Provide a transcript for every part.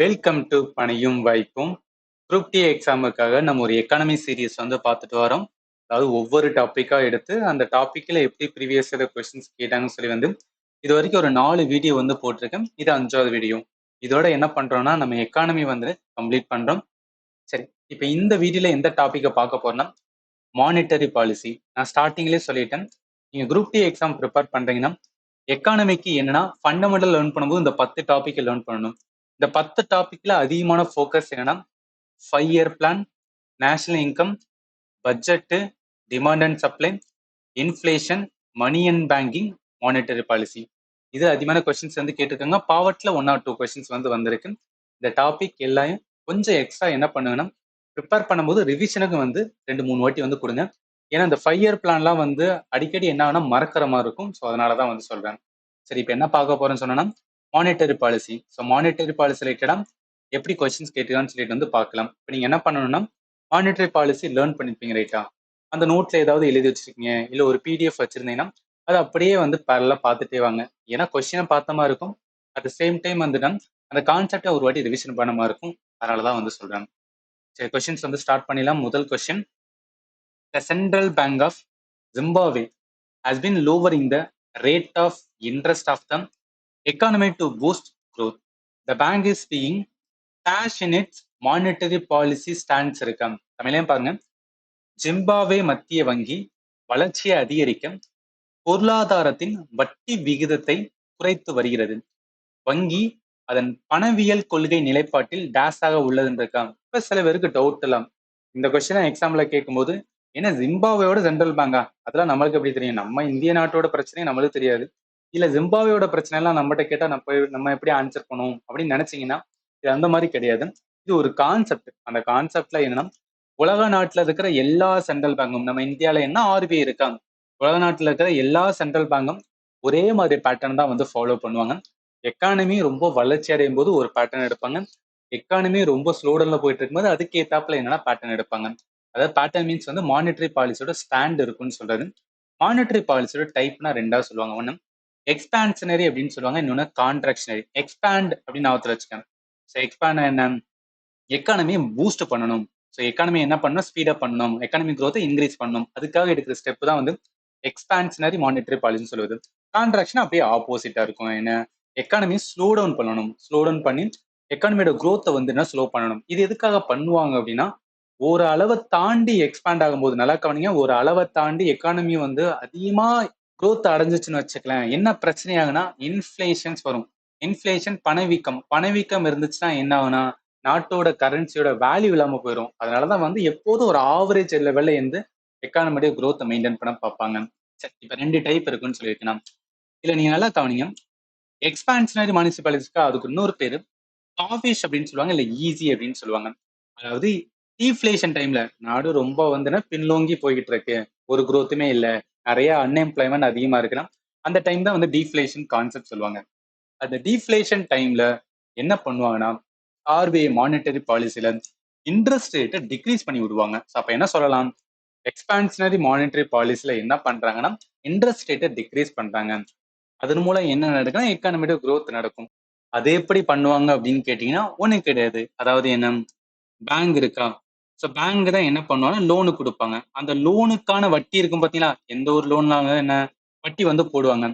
Welcome to பணியும் வாய்ப்பும். Group D எக்ஸாமுக்காக நம்ம ஒரு எக்கானமி சீரிஸ் வந்து பார்த்துட்டு வரோம். அதாவது ஒவ்வொரு டாப்பிக்கா எடுத்து அந்த டாபிக்ல எப்படி ப்ரீவியஸ் கொஸ்டின்ஸ் கேட்டாங்கன்னு சொல்லி வந்து இது வரைக்கும் ஒரு 4 வீடியோ வந்து போட்டிருக்கேன். இது 5வது வீடியோ. இதோட என்ன பண்றோம்னா நம்ம எக்கானமி வந்து கம்ப்ளீட் பண்றோம். சரி, இப்போ இந்த வீடியோல எந்த டாப்பிக்கை பார்க்க போறோம்னா மானிட்டரி பாலிசி. நான் ஸ்டார்டிங்லேயே சொல்லிட்டேன், நீங்க குரூப் டி எக்ஸாம் ப்ரிப்பேர் பண்றீங்கன்னா எக்கானமிக்கு என்னன்னா ஃபண்டமெண்டல் லேர்ன் பண்ணும்போது இந்த 10 டாபிக் லேர்ன் பண்ணணும். இந்த 10 டாபிக்ல அதிகமான ஃபோக்கஸ் என்னன்னா 5 year plan, national income, budget, demand and supply, inflation, money and banking, monetary policy. இது அதிகமான கொஸ்டின்ஸ் வந்து கேட்டிருக்காங்க. பாவட்ல 1 or 2 கொஸ்டின்ஸ் வந்து வந்திருக்கு. இந்த டாபிக் எல்லாம் கொஞ்சம் எக்ஸ்ட்ரா என்ன பண்ணுங்கன்னா ப்ரிப்பேர் பண்ணும்போது ரிவிஷனுக்கு வந்து 2-3 வாட்டி வந்து கொடுங்க. ஏன்னா இந்த 5 இயர் பிளான்லாம் வந்து அடிக்கடி என்ன ஆகுனா மறக்கிற மாதிரி இருக்கும். ஸோ அதனால தான் வந்து சொல்றேன். சரி, இப்போ என்ன பார்க்க போறேன்னு சொன்னா monetary policy. So monetary policy ரிலேட்டடா எப்படி கொஸ்டின்ஸ் கேட்டுக்கான்னு சொல்லிட்டு வந்து பார்க்கலாம். இப்போ நீங்க என்ன பண்ணணும்னா மானிட்டரி பாலிசி லேர்ன் பண்ணிருப்பீங்க ரைட்டா? அந்த நோட்ல ஏதாவது எழுதி வச்சிருக்கீங்க, இல்ல ஒரு பிடிஎஃப் வச்சிருந்தீங்கன்னா அது அப்படியே வந்து பேரலா பார்த்துட்டே வாங்க. ஏன்னா கொஸ்டினை பார்த்த மாதிரி இருக்கும், அட் த சேம் டைம் வந்துட்டு அந்த கான்செப்டை ஒரு வாட்டி ரிவிஷன் பண்ண மாதிரி இருக்கும். அதனால தான் வந்து சொல்றேன். சரி, கொஸ்டின்ஸ் வந்து ஸ்டார்ட் பண்ணிடலாம். முதல் question, the central bank of Zimbabwe has been lowering the rate of interest of the economy to boost growth. The bank is being cash in its monetary policy stance இருக்காம். தமிழையும் பாருங்க. Zimbabwe மத்திய வங்கி வளர்ச்சியை அதிகரிக்க பொருளாதாரத்தின் வட்டி விகிதத்தை குறைத்து வருகிறது. வங்கி அதன் பணவியல் கொள்கை நிலைப்பாட்டில் டேஸாக உள்ளதுன்றக்காம். இப்ப சில பேருக்கு டவுட் எல்லாம் இந்த கொஸ்டினை எக்ஸாம்ல கேட்கும்போது, ஏன்னா ஜிம்பாப்வேயோட சென்ட்ரல் பேங்கா, அதெல்லாம் நம்மளுக்கு எப்படி தெரியும்? நம்ம இந்திய நாட்டோட பிரச்சனையும் நம்மளுக்கு தெரியாது. இல்ல ஜிம்பாப்வேயோட பிரச்சனை எல்லாம் நம்மகிட்ட கேட்டா நம்ம எப்படி ஆன்சர் பண்ணுவோம் அப்படின்னு நினைச்சீங்கன்னா இது அந்த மாதிரி கிடையாது. இது ஒரு கான்செப்ட். அந்த கான்செப்ட்ல என்னன்னா உலக நாட்டுல இருக்கிற எல்லா சென்ட்ரல் பேங்கும், நம்ம இந்தியால என்ன ஆர்பிஐ இருக்காங்க, உலக நாட்டுல இருக்கிற எல்லா சென்ட்ரல் பேங்கும் ஒரே மாதிரி பேட்டர்ன் தான் வந்து ஃபாலோ பண்ணுவாங்க. எக்கானமி ரொம்ப வளர்ச்சி அடையும் போது ஒரு பேட்டர்ன் எடுப்பாங்க. எக்கானமி ரொம்ப ஸ்லோடன்ல போயிட்டு இருக்கும்போது அதுக்கு ஏத்தாப்புல என்னன்னா பேட்டர்ன் எடுப்பாங்க. அதாவது பேட்டர்ன் மீன்ஸ் வந்து மானிட்டரி பாலிசியோட ஸ்டாண்ட் இருக்குன்னு சொல்றது. மானிட்டரி பாலிசியோட டைப்னா ரெண்டா சொல்லுவாங்க. ஒன்று எக்ஸ்பான்ஷனரி அப்படின்னு சொல்லுவாங்க, இன்னொன்று கான்ட்ராக்ஷனரி. எக்ஸ்பேண்ட் அப்படின்னு ஆவத்துல வச்சுக்கேன். ஸோ எக்ஸ்பேண்ட் என்ன, எக்கானமியை பூஸ்ட் பண்ணணும். ஸோ எக்கானமி என்ன பண்ணணும், ஸ்பீடப் பண்ணணும், எக்கானமி க்ரோத்தை இன்க்ரீஸ் பண்ணணும். அதுக்காக எடுக்கிற ஸ்டெப் தான் வந்து எக்ஸ்பான்ஷனரி மானிட்டரி பாலிசின்னு சொல்லுவது. கான்ட்ராக்ஷன் அப்படியே ஆப்போசிட்டா இருக்கும். என்ன, எக்கானமி ஸ்லோ டவுன் பண்ணணும். ஸ்லோ டவுன் பண்ணி எக்கானமியோட க்ரோத்தை வந்து என்ன ஸ்லோ பண்ணணும். இது எதுக்காக பண்ணுவாங்க அப்படின்னா ஒரு அளவை தாண்டி எக்ஸ்பேண்ட் ஆகும்போது, நல்லா கவனிங்க, ஒரு அளவை தாண்டி எக்கானமி வந்து அதிகமா க்ரோத் அடைஞ்சிச்சுன்னு வச்சுக்கலாம், என்ன பிரச்சனை ஆகுனா இன்ஃப்ளேஷன்ஸ் வரும். இன்ஃப்ளேஷன் பணவீக்கம். பணவீக்கம் இருந்துச்சுன்னா என்ன ஆகுனா நாட்டோட கரன்சியோட வேல்யூ இல்லாம போயிடும். அதனாலதான் வந்து எப்போதும் ஒரு ஆவரேஜ் லெவல்ல இருந்து எக்கானமியோட க்ரோத்தை மெயின்டைன் பண்ண பார்ப்பாங்க. சரி, இப்ப 2 டைப் இருக்குன்னு சொல்லியிருக்கேன். இல்ல நீங்க நல்லா கவனிங்க, எக்ஸ்பான்ஷனரி முனிசிபாலிட்டிஸ்க்கு அதுக்கு இன்னொரு பேரு டாவிஷ் அப்படின்னு சொல்லுவாங்க, இல்ல ஈஸி அப்படின்னு சொல்லுவாங்க. அதாவது டீஃப்ளேஷன் டைம்ல நாடு ரொம்ப வந்து பின்லோங்கி போய்கிட்டு இருக்கு, ஒரு growth-மே இல்ல, நிறைய அன்எம்ப்ளாய்மெண்ட் அதிகமா இருக்குன்னா அந்த டைம் தான் வந்து டீஃப்ளேஷன் கான்செப்ட் சொல்லுவாங்க. அந்த டீஃப்ளேஷன் டைம்ல என்ன பண்ணுவாங்கன்னா ஆர்பிஐ மானிட்டரி பாலிசியில இன்ட்ரெஸ்ட் ரேட்டை டிக்ரீஸ் பண்ணி விடுவாங்க. அப்ப என்ன சொல்லலாம், எக்ஸ்பான்ஷனரி மானிட்டரி பாலிசியில என்ன பண்றாங்கன்னா இன்ட்ரெஸ்ட் ரேட்டை டிக்ரீஸ் பண்றாங்க. அதன் மூலம் என்ன நடக்குன்னா எக்கானமியோட growth நடக்கும். அது எப்படி பண்ணுவாங்க அப்படின்னு கேட்டீங்கன்னா ஒண்ணும் கிடையாது. அதாவது என்ன, பேங்க் இருக்கா, ஸோ பேங்க் தான் என்ன பண்ணுவாங்கன்னா லோனு கொடுப்பாங்க. அந்த லோனுக்கான வட்டி இருக்கும் பார்த்தீங்களா, எந்த ஒரு லோன்னாங்க என்ன வட்டி வந்து போடுவாங்க.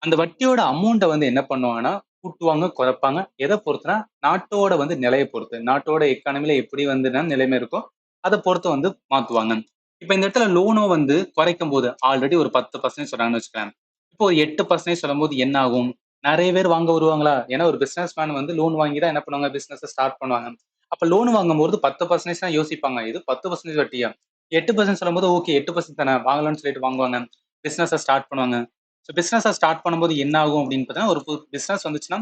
அந்த வட்டியோட அமௌண்ட்டை வந்து என்ன பண்ணுவாங்கன்னா கூட்டுவாங்க, குறைப்பாங்க. எதை பொறுத்துனா நாட்டோட வந்து நிலையை பொறுத்து, நாட்டோட எக்கானமில எப்படி வந்து நிலைமை இருக்கோ அதை பொறுத்து வந்து மாத்துவாங்க. இப்போ இந்த இடத்துல லோனோ வந்து குறைக்கும் போது ஆல்ரெடி ஒரு 10% சொல்றாங்கன்னு வச்சுக்கலாம், இப்போ ஒரு 8% சொல்லும் போது என்ன ஆகும், நிறைய பேர் வாங்க வருவாங்களா? ஏன்னா ஒரு பிசினஸ் மேன் வந்து லோன் வாங்கி தான் என்ன பண்ணுவாங்க, பிசினஸ் ஸ்டார்ட் பண்ணுவாங்க. அப்ப லோன் வாங்கும்போது 10% தான் யோசிப்பாங்க, இது 10% வட்டியா, 8% சொல்லும்போது ஓகே 8% தானே வாங்கலாம்னு சொல்லிட்டு வாங்குவாங்க, பிசினஸ் ஸ்டார்ட் பண்ணுவாங்க. ஸோ பிசினஸ் ஸ்டார்ட் பண்ணும்போது என்ன ஆகும் அப்படின்னு பார்த்தீங்கன்னா, ஒரு பிசினஸ் வந்துச்சுன்னா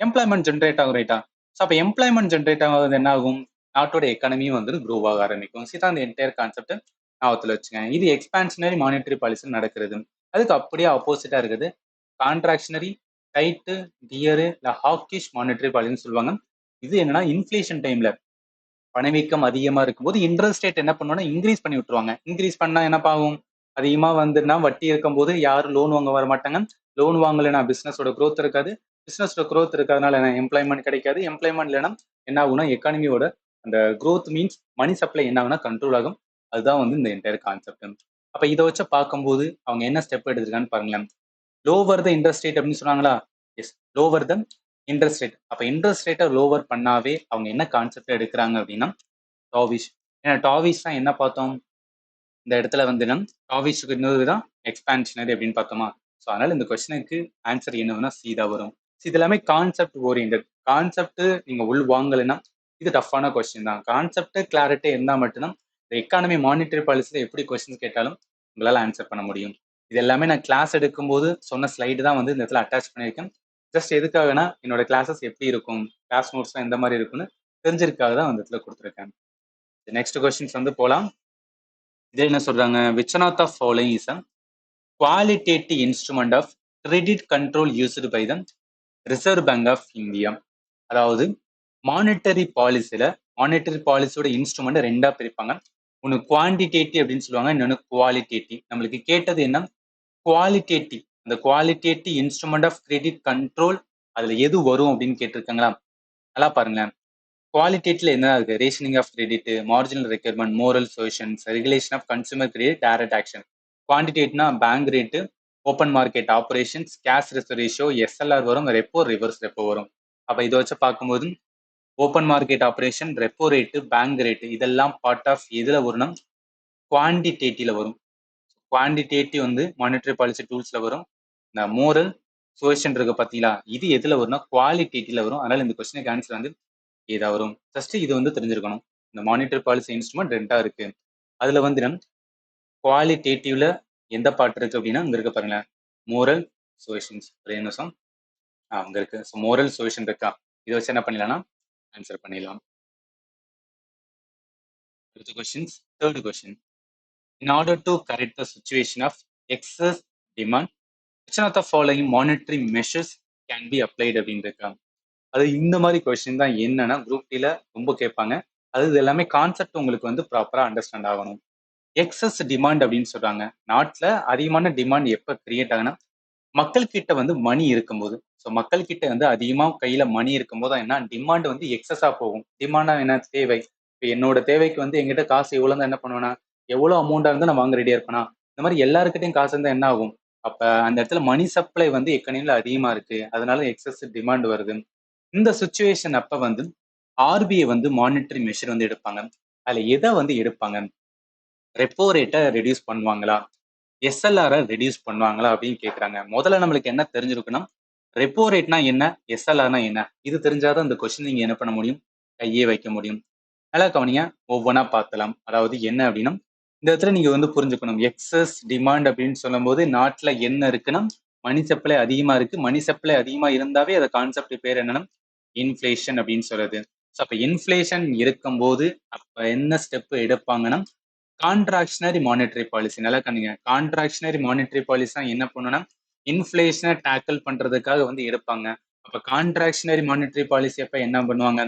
எம்ப்ளாய்மெண்ட் ஜென்ரேட் ஆகும் ரைட்டா. ஸோ அப்போ எம்ப்ளாய்மெண்ட் ஜென்ரேட் ஆகுது என்ன ஆகும், நாட்டோட எக்கானமியும் வந்து க்ரோ ஆக ஆரம்பிக்கும். இதுதான் அந்த என்டையர் கான்செப்ட் ஞாபகத்தில் வச்சுங்க. இது எக்ஸ்பான்ஷனரி மானிட்டரி பாலிசி நடக்கிறது. அதுக்கு அப்படியே ஆப்போசிட்டா இருக்குது கான்ட்ராக்ஷனரி, டைட்டு, டியரு, இல்லை ஹாக்கிஷ் மானிட்டரி பாலிசின்னு சொல்லுவாங்க. இது என்னன்னா இன்ஃப்ளேஷன் டைம்ல பணவீக்கம் அதிகமா இருக்கும்போது இன்ட்ரெஸ்ட் ரேட் என்ன பண்ணுவாங்கன்னா இன்க்ரீஸ் பண்ணி விட்டுருவாங்க. இன்க்ரீஸ் பண்ணா என்னப்பா ஆகும், அதிகமா வந்துன்னா வட்டி இருக்கும்போது யாரும் லோன் வாங்க வர மாட்டாங்க. லோன் வாங்கலைன்னா பிசினஸோட growth இருக்காது. பிசினஸோட growth இருக்கிறதுனால என்ன, எம்ப்ளாய்மெண்ட் கிடைக்காது. எம்ப்ளாய்மெண்ட் இல்லைன்னா என்ன ஆகும்னா எக்கானமியோட அந்த growth மீன்ஸ் மணி சப்ளை என்ன ஆகும்னா கண்ட்ரோல் ஆகும். அதுதான் வந்து இந்த என்டையர் கான்செப்ட். அப்ப இதை வச்சு பார்க்கும்போது அவங்க என்ன ஸ்டெப் எடுத்திருக்கான்னு பாருங்களேன். லோவர் த இன்ட்ரெஸ்ட் ரேட் அப்படின்னு சொன்னாங்களா? Yes, lower the interest rate. அப்ப இன்ட்ரெஸ்ட் ரேட்டை லோவர் பண்ணாவே அவங்க என்ன கான்செப்ட் எடுக்கிறாங்க அப்படின்னா டாவிஷ். ஏன்னா டாவிஷ் தான் என்ன பார்த்தோம் இந்த இடத்துல வந்து டாவிஷுக்கு இன்னொரு தான் எக்ஸ்பான்ஷனரி அப்படின்னு பார்த்தோமா? ஸோ அதனால இந்த கொஸ்டினுக்கு ஆன்சர் என்னன்னா சி தான் வரும். இது எல்லாமே கான்செப்ட் ஓரியன்ட். கான்செப்ட் நீங்க உள் வாங்கலைன்னா இது டஃப்பான கொஸ்டின் தான். கான்செப்ட் கிளாரிட்டி இருந்தால் மட்டும்தான் இந்த எக்கானமி மானிட்டரி பாலிசியில் எப்படி கொஸ்டின்ஸ் கேட்டாலும் உங்களால் ஆன்சர் பண்ண முடியும். இது எல்லாமே நான் கிளாஸ் எடுக்கும்போது சொன்ன ஸ்லைடு தான் வந்து இந்த இடத்துல அட்டாச் பண்ணியிருக்கேன். ஜஸ்ட் எதுக்காகனா என்னோட கிளாஸஸ் எப்படி இருக்கும், கிளாஸ் நோட்ஸ்லாம் எந்த மாதிரி இருக்கும்னு தெரிஞ்சிருக்காக தான் அந்த இடத்துல கொடுத்துருக்கேன். நெக்ஸ்ட் கொஸ்டின்ஸ் வந்து போகலாம். இது என்ன சொல்றாங்க? which one of the following is a qualitative instrument of credit control used by the reserve bank of India? அதாவது மானிட்டரி பாலிசியில மானிட்டரி பாலிசியோட இன்ஸ்ட்ருமெண்ட் ரெண்டா பிரிப்பாங்க. ஒன்று குவான்டிடேட்டிவ் அப்படின்னு சொல்லுவாங்க, இன்னொன்று குவாலிட்டேட்டிவ். நம்மளுக்கு கேட்டது என்ன? குவாலிட்டேட்டிவ். அந்த qualitative instrument of credit control அதுல எது வரும் அப்படின்னு கேட்டிருக்காங்களா? நல்லா பாருங்களேன். குவாலிட்டேட்டிவ்ல என்ன இருக்கு? Rationing of credit, marginal requirement, moral solutions, regulation of consumer credit, direct action. குவான்டிடேட்னா bank rate, open market operations, cash reserve ratio, SLR வரும், ரெப்போ, ரிவர்ஸ் ரெப்போ வரும். அப்ப இதை வச்சு பார்க்கும்போது open market operation, repo rate, bank rate இதெல்லாம் part of எதுல வரும்னா குவான்டிடேட்டிவ்ல வரும். குவான்டிடேட்டிவ் வந்து மானிட்டரி பாலிசி டூல்ஸ்ல வரும். இந்த மோரல் சொல்யூஷன் இருக்கு பார்த்தீங்களா, இது எதுல வரும்னா குவாலிட்டேட்டிவ்ல வரும். அதனால இந்த கொஸ்டினுக்கு ஆன்சர் வந்து இதா வரும். ஃபர்ஸ்ட் இது வந்து தெரிஞ்சிருக்கணும். இந்த மானிட்டரி பாலிசி இன்ஸ்ட்ருமெண்ட் ரெண்டா இருக்கு. அதுல வந்து குவாலிட்டேட்டிவ்ல எந்த பார்ட் இருக்கு அப்படின்னா அங்க இருக்க பாருங்களேன், மோரல் சொல்யூஷன்ஸ். ஒரே நிமிஷம். அங்க இருக்கு. ஸோ மோரல் சொல்யூஷன் இருக்கா, இதை வச்சு என்ன பண்ணிடலாம்னா ஆன்சர் பண்ணிடலாம். அடுத்த questions, third question. In order to correct the situation of excess demand, which of the following monetary measures can be applied அப்படின்னு இருக்கா? அது இந்த மாதிரி கொஸ்டின் தான் என்னன்னா குரூப் டில ரொம்ப கேட்பாங்க. அது இது எல்லாமே கான்செப்ட் உங்களுக்கு வந்து ப்ராப்பரா அண்டர்ஸ்டாண்ட் ஆகணும். எக்ஸஸ் டிமாண்ட் அப்படின்னு சொல்றாங்க. நாட்டுல அதிகமான டிமாண்ட் எப்ப கிரியேட் ஆகுனா மக்கள் கிட்ட வந்து மணி இருக்கும்போது. ஸோ மக்கள் கிட்ட வந்து அதிகமா கையில மணி இருக்கும்போது தான் என்ன டிமாண்ட் வந்து எக்ஸஸா போகும். டிமாண்டா என்ன? தேவை. இப்போ என்னோட தேவைக்கு வந்து எங்கிட்ட காசு எவ்வளவு தான் என்ன பண்ணுவேன்னா, எவ்வளவு அமௌண்டா இருந்தா நான் வாங்க ரெடியா இருப்பேனா? இந்த மாதிரி எல்லாருக்கிட்டையும் காசு இருந்தா என்ன ஆகும்? அப்ப அந்த இடத்துல மணி சப்ளை வந்து எக்கனாமில அதிகமா இருக்கு. அதனால எக்ஸஸ் டிமாண்ட் வருது. இந்த சுச்சுவேஷன் அப்ப வந்து ஆர்பிஐ வந்து மானிட்டரி மெஷர் வந்து எடுப்பாங்க. அதுல எதை வந்து எடுப்பாங்க? ரெப்போ ரேட்டை ரெடியூஸ் பண்ணுவாங்களா, எஸ்எல்ஆர் ரெடியூஸ் பண்ணுவாங்களா அப்படின்னு கேட்குறாங்க. முதல்ல நம்மளுக்கு என்ன தெரிஞ்சிருக்குன்னா ரெப்போ ரேட்னா என்ன, எஸ்எல்ஆர்னா என்ன, இது தெரிஞ்சாதான் இந்த கொஸ்டின் நீங்க என்ன பண்ண முடியும், கையே வைக்க முடியும். நல்லா கவனிங்க, ஒவ்வொன்றா பார்த்தலாம். அதாவது என்ன அப்படின்னா இந்த இடத்துல நீங்க வந்து புரிஞ்சுக்கணும். எக்ஸஸ் டிமாண்ட் அப்படின்னு சொல்லும் போது நாட்டுல என்ன இருக்குன்னா மணி சப்ளை அதிகமா இருக்கு. மணி சப்ளை அதிகமா இருந்தாவே அந்த கான்செப்ட் பேர் என்னன்னா இன்ஃபிளேஷன் அப்படின்னு சொல்றது. ஸோ அப்ப இன்ஃபிளேஷன் இருக்கும்போது அப்ப என்ன ஸ்டெப் எடுப்பாங்கன்னா கான்ட்ராக்ஷனரி மானிட்டரி பாலிசி. நல்லா கண்ணுங்க, கான்ட்ராக்ஷனரி மானிட்டரி பாலிசி என்ன பண்ணுன்னா இன்ஃபிளேஷனை டேக்கிள் பண்றதுக்காக வந்து எடுப்பாங்க. அப்ப கான்ட்ராக்ஷனரி மானிட்டரி பாலிசி அப்ப என்ன பண்ணுவாங்க?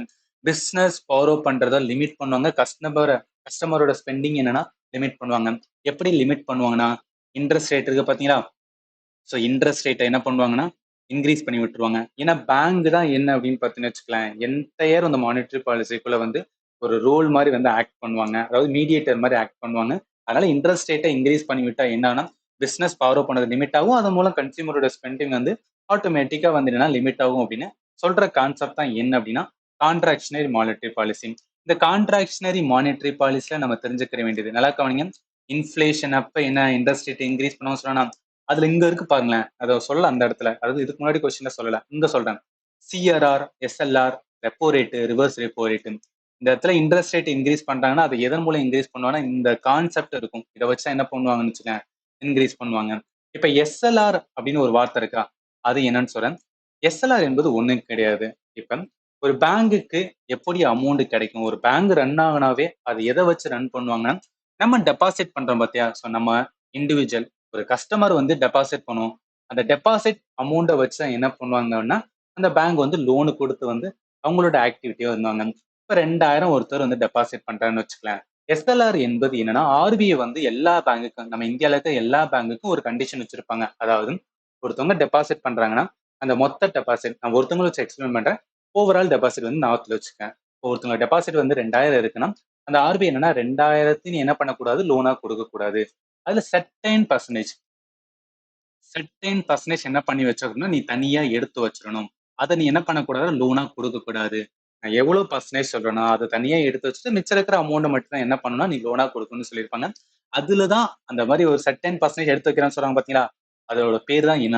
பிசினஸ் ஃபாலோ பண்றதை லிமிட் பண்ணுவாங்க. கஸ்டமரோட ஸ்பெண்டிங் என்னன்னா லிமிட் பண்ணுவாங்க. எப்படி லிமிட் பண்ணுவாங்கன்னா இன்ட்ரெஸ்ட் ரேட் இருக்கு பாத்தீங்களா? ஸோ இன்ட்ரெஸ்ட் ரேட்டை என்ன பண்ணுவாங்கன்னா இன்க்ரீஸ் பண்ணி விட்டுருவாங்க. ஏன்னா பேங்க் தான் என்ன அப்படின்னு பார்த்தீங்கன்னு வச்சுக்கலாம், என்டையர் அந்த மானிட்டரி பாலிசிக்குள்ள வந்து ஒரு ரோல் மாதிரி வந்து ஆக்ட் பண்ணுவாங்க. அதாவது மீடியேட்டர் மாதிரி ஆக்ட் பண்ணுவாங்க. அதனால இன்ட்ரெஸ்ட் ரேட்டை இன்க்ரீஸ் பண்ணி விட்டா என்னன்னா பிசினஸ் ஃபாலோ பண்ணது லிமிட் ஆகும். அதன் மூலம் கன்சியூமரோட ஸ்பெண்டிங் வந்து ஆட்டோமேட்டிக்கா வந்து என்னன்னா லிமிட் ஆகும் அப்படின்னு சொல்ற கான்செப்ட் தான் என்ன அப்படின்னா கான்ட்ராக்ஷனரி மானிட்டரி பாலிசி. இந்த கான்ட்ராக்ஷனரி மானிட்டரி பாலிசியில நம்ம தெரிஞ்சுக்க வேண்டியது நல்லா கவனிங்க. இன்ஃபிளேஷன் அப்ப என்ன இன்ட்ரெஸ்ட் ரேட் இன்க்ரீஸ் பண்ணுவோம் சொன்னா அதுல இங்க இருக்கு பாருங்களேன், அதை சொல்ல அந்த இடத்துல, அதாவது இதுக்கு முன்னாடி கொஸ்டின்ல சொல்லல, இங்க சொல்றேன். CRR, SLR, repo rate, reverse repo rate. இந்த இடத்துல இன்ட்ரெஸ்ட் ரேட் இன்க்ரீஸ் பண்றாங்கன்னா அதை எதன் மூலம் இன்க்ரீஸ் பண்ணுவாங்கன்னா இந்த கான்செப்ட் இருக்கும். இதை வச்சா என்ன பண்ணுவாங்கன்னு வச்சுக்கேன், இன்க்ரீஸ் பண்ணுவாங்க. இப்ப எஸ்எல்ஆர் அப்படின்னு ஒரு வார்த்தை இருக்கா, அது என்னன்னு சொல்றேன். எஸ்எல்ஆர் என்பது ஒண்ணும் கிடையாது. இப்ப ஒரு பேங்குக்கு எப்படி அமௌண்ட் கிடைக்கும், ஒரு பேங்க் ரன் ஆகினாவே அது எதை வச்சு ரன் பண்ணுவாங்கன்னா நம்ம டெபாசிட் பண்றோம் பாத்தியா. ஸோ நம்ம இண்டிவிஜுவல் ஒரு கஸ்டமர் வந்து டெபாசிட் பண்ணுவோம். அந்த டெபாசிட் அமௌண்ட்டை வச்சு என்ன பண்ணுவாங்கன்னா அந்த பேங்க் வந்து லோனு கொடுத்து வந்து அவங்களோட ஆக்டிவிட்டியா இருந்தாங்க. இப்போ 2000 ஒருத்தர் வந்து டெபாசிட் பண்றாருன்னு வச்சுக்கலாம். எஸ்எல்ஆர் என்பது என்னன்னா ஆர்பிஐ வந்து எல்லா பேங்குக்கும், நம்ம இந்தியாவில் இருக்க எல்லா பேங்குக்கும் ஒரு கண்டிஷன் வச்சிருப்பாங்க. அதாவது ஒருத்தவங்க டெபாசிட் பண்றாங்கன்னா அந்த மொத்த டெபாசிட் நான் ஒருத்தவங்களை வச்சு எக்ஸ்பிளைன் பண்றேன். ஓவரால் டெபாசிட் வந்து நான் வச்சுக்கேன். ஒருத்தவங்க டெபாசிட் வந்து 2000 இருக்குன்னா அந்த ஆர்பிஐ என்னன்னா 2000 நீ என்ன பண்ணக்கூடாது லோனா கொடுக்க கூடாது. அதுல செர்டைன் பர்சன்டேஜ் என்ன பண்ணி வச்சிருக்கணும், நீ தனியா எடுத்து வச்சிடணும். அதை நீ என்ன பண்ணக்கூடாது லோனா கொடுக்க கூடாது. நான் எவ்வளவு பர்சன்டேஜ் சொல்றேனோ அதை தனியா எடுத்து வச்சுட்டு மிச்சம் இருக்கிற அமௌண்ட் மட்டும் தான் என்ன பண்ணணும், நீ லோனா கொடுக்கணும்னு சொல்லியிருப்பாங்க. அதுலதான் அந்த மாதிரி ஒரு செர்டைன் பர்சன்டேஜ் எடுத்து வைக்கிறேன்னு சொல்றாங்க பாத்தீங்களா, அதோட பேர் தான் என்ன,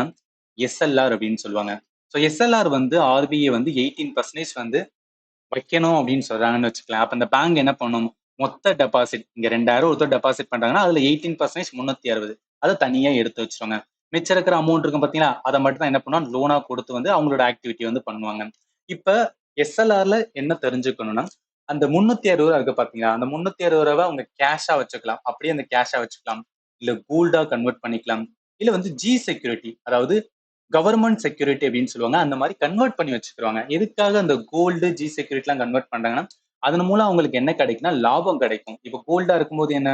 எஸ்எல்ஆர் அப்படின்னு சொல்லுவாங்க. ஸோ எஸ்எல்ஆர் வந்து ஆர்பிஐ வந்து 18% வந்து வைக்கணும் அப்படின்னு சொல்றாங்கன்னு வச்சுக்கலாம். அப்ப இந்த பேங்க் என்ன பண்ணும், மொத்த டெபாசிட் இங்க 2000 ஒருத்தர் டெபாசிட் பண்றாங்கன்னா அதுல 18% 360 அதை தனியா எடுத்து வச்சிருவாங்க. மிச்சம் இருக்கிற அமௌண்ட் இருக்கும் பாத்தீங்களா, அதை மட்டும் தான் என்ன பண்ணுவாங்க லோனா கொடுத்து வந்து அவங்களோட ஆக்டிவிட்டி வந்து பண்ணுவாங்க. இப்ப எஸ்எல்ஆர்ல என்ன தெரிஞ்சுக்கணும்னா, அந்த 360 இருக்கு பாத்தீங்களா, அந்த 360 அவங்க கேஷா வச்சுக்கலாம், அப்படியே அந்த கேஷா வச்சுக்கலாம், இல்ல கோல்டா கன்வெர்ட் பண்ணிக்கலாம், இல்ல வந்து ஜி செக்யூரிட்டி அதாவது கவர்மெண்ட் செக்யூரிட்டி அப்படின்னு சொல்லுவாங்க, அந்த மாதிரி கன்வெர்ட் பண்ணி வச்சுக்கிறாங்க. எதுக்காக அந்த கோல்டு ஜி செக்யூரிட்டி எல்லாம் கன்வெர்ட் பண்றாங்கன்னா, அதன் மூலம் அவங்களுக்கு என்ன கிடைக்கும்னா லாபம் கிடைக்கும். இப்ப கோல்டா இருக்கும்போது என்ன,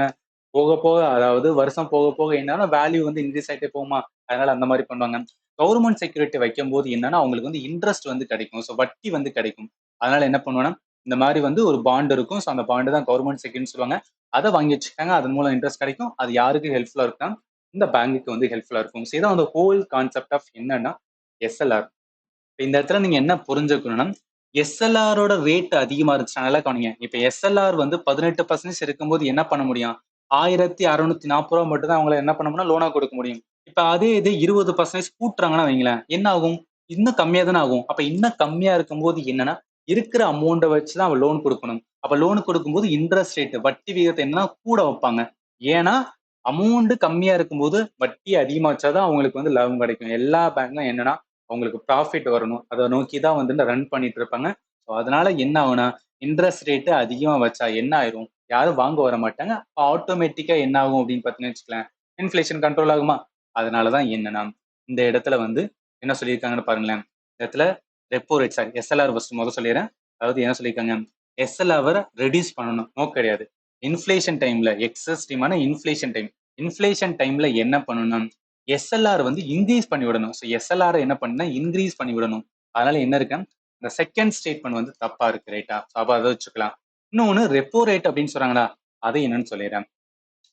போக போக அதாவது வருஷம் போக போக என்னன்னா வேல்யூ வந்து இன்க்ரீஸ் ஆயிட்டே போகுமா, அதனால அந்த மாதிரி பண்ணுவாங்க. கவர்மெண்ட் செக்யூரிட்டி வைக்கும் போது என்னன்னா அவங்களுக்கு வந்து இன்ட்ரெஸ்ட் வந்து கிடைக்கும், ஸோ வட்டி வந்து கிடைக்கும். அதனால என்ன பண்ணுவோம்னா இந்த மாதிரி வந்து ஒரு பாண்ட் இருக்கும், ஸோ அந்த பாண்டு தான் கவர்மெண்ட் செக்யூரிட்டின்னு சொல்லுவாங்க. அதை வாங்கி வச்சுக்காங்க, அதன் மூலம் இன்ட்ரெஸ்ட் கிடைக்கும். அது யாருக்கு ஹெல்ப்ஃபுல்லா இருக்குன்னா இந்த பேங்குக்கு வந்து ஹெல்ப்ஃபுல்லா இருக்கும். ஸோ இதான் அந்த ஹோல் கான்செப்ட் ஆஃப் என்னன்னா எஸ்எல்ஆர். இந்த இடத்துல நீங்க என்ன புரிஞ்சுக்கணும்னா, எஸ்எல்ஆரோட ரேட் அதிகமா இருந்துச்சுன்னா நல்லா கவனிங்க. இப்ப எஸ்எல்ஆர் வந்து 18% இருக்கும்போது என்ன பண்ண முடியும், ரூ. 1640 மட்டும் தான் அவங்களால என்ன பண்ண முடியும் லோனா கொடுக்க முடியும். இப்ப அதே இது 20% கூட்டுறாங்கன்னா வைங்களேன், என்ன ஆகும், இன்னும் கம்மியா தானே ஆகும். அப்ப இன்னும் கம்மியா இருக்கும்போது என்னன்னா இருக்கிற அமௌண்ட்டை வச்சுதான் அவன் லோன் கொடுக்கணும். அப்ப லோன் கொடுக்கும்போது இன்ட்ரெஸ்ட் ரேட் வட்டி விகிதத்தை என்னன்னா கூட வைப்பாங்க. ஏன்னா அமௌண்ட் கம்மியா இருக்கும்போது வட்டி அதிகமா வச்சாதான் அவங்களுக்கு வந்து லாபம் கிடைக்கும். எல்லா பேங்க்லும் என்னன்னா அவங்களுக்கு ப்ராஃபிட் வரணும், அதை நோக்கி தான் வந்து ரன் பண்ணிட்டு இருப்பாங்க. ஸோ அதனால என்ன ஆகும்னா இன்ட்ரெஸ்ட் ரேட்டு அதிகமா வச்சா என்ன ஆயிரும், யாரும் வாங்க வர மாட்டாங்க. ஆட்டோமேட்டிக்கா என்ன ஆகும் அப்படின்னு பார்த்தீங்கன்னு வச்சுக்கலாம், இன்ஃபிளேஷன் கண்ட்ரோல் ஆகுமா. அதனாலதான் என்னன்னா இந்த இடத்துல வந்து என்ன சொல்லியிருக்காங்கன்னு பாருங்களேன். இந்த இடத்துல repo rate sorry SLR first முதல் சொல்லிடுறேன். அதாவது என்ன சொல்லியிருக்காங்க, எஸ்எல்ஆர் ரெடியூஸ் பண்ணணும் நோ கிடையாது. இன்ஃபிளேஷன் டைம்ல எக்ஸஸ்ட்ரீமான இன்ஃபிளேஷன் டைம்ல என்ன பண்ணணும், எஸ்எல்ஆர் வந்து இன்க்ரீஸ் பண்ணி விடணும். ஸோ எஸ்எல்ஆர் என்ன பண்ணா இன்க்ரீஸ் பண்ணி விடணும். அதனால என்ன இருக்கு, இந்த செகண்ட் ஸ்டேட்மெண்ட் வந்து தப்பா இருக்கு ரைட்டா, அப்ப அதை வச்சுக்கலாம். இன்னொன்னு ரெப்போ ரேட் அப்படின்னு சொல்றாங்களா, அது என்னன்னு சொல்லிடுறேன்.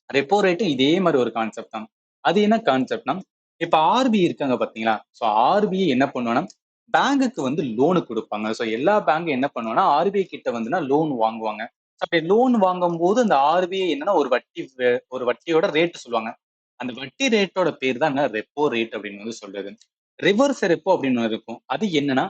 ரெப்போ ரேட்டு இதே மாதிரி ஒரு கான்செப்ட் தான். அது என்ன கான்செப்ட்னா, இப்ப ஆர்பிஐ இருக்காங்க பாத்தீங்களா, ஸோ ஆர்பிஐ என்ன பண்ணுவாங்கன்னா பேங்குக்கு வந்து லோனு கொடுப்பாங்க. ஸோ எல்லா பேங்கும் என்ன பண்ணுவாங்கன்னா ஆர்பிஐ கிட்ட வந்துன்னா லோன் வாங்குவாங்க. அப்படி லோன் வாங்கும் போது அந்த ஆர்பிஐ என்னன்னா ஒரு வட்டியோட ரேட் சொல்லுவாங்க. அந்த வட்டி ரேட்டோட பேர் தான் ரெப்போ ரேட் அப்படின்னு வந்து சொல்றது. ரிவர்ஸ் ரெப்போ அப்படின்னு ஒண்ணு இருக்கும். அது என்னன்னா